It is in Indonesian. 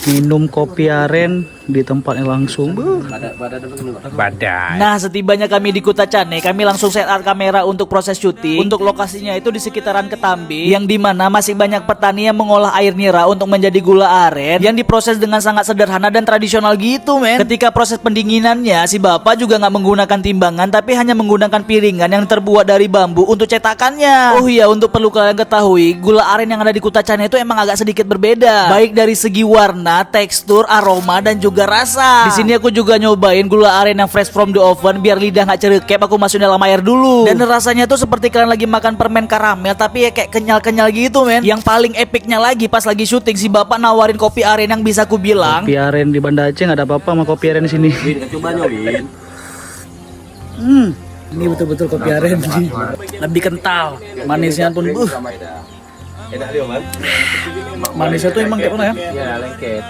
minum kopi aren di tempatnya langsung. Badan. Nah, setibanya kami di Kuta Cane, kami langsung set up kamera untuk proses syuting. Untuk lokasinya itu di sekitaran Ketambi, yang dimana masih banyak petani yang mengolah air nira untuk menjadi gula aren yang diproses dengan sangat sederhana dan tradisional gitu, men. Ketika proses pendinginannya, si bapak juga nggak menggunakan timbangan, tapi hanya menggunakan piringan yang terbuat dari bambu untuk cetakannya. Oh iya, untuk perlu kalian ketahui, gula aren yang ada di Kuta Cane itu emang agak sedikit berbeda, baik dari segi warna, tekstur, aroma, dan juga rasa. Di sini aku juga nyobain gula aren yang fresh from the oven biar lidah nggak cerekep. Aku masukin dalam air dulu, dan rasanya tuh seperti kalian lagi makan permen karamel, tapi ya kayak kenyal-kenyal gitu, men. Yang paling epicnya lagi pas lagi syuting, si bapak nawarin kopi aren yang bisa aku bilang Kopi aren di Banda Aceh nggak ada apa-apa sama kopi aren di sini. Coba nyobain. Ini betul-betul kopi aren nih. Lebih kental, manisnya pun Enak dia, Man. manisnya tuh emang kayak mana ya? Ya, lengket.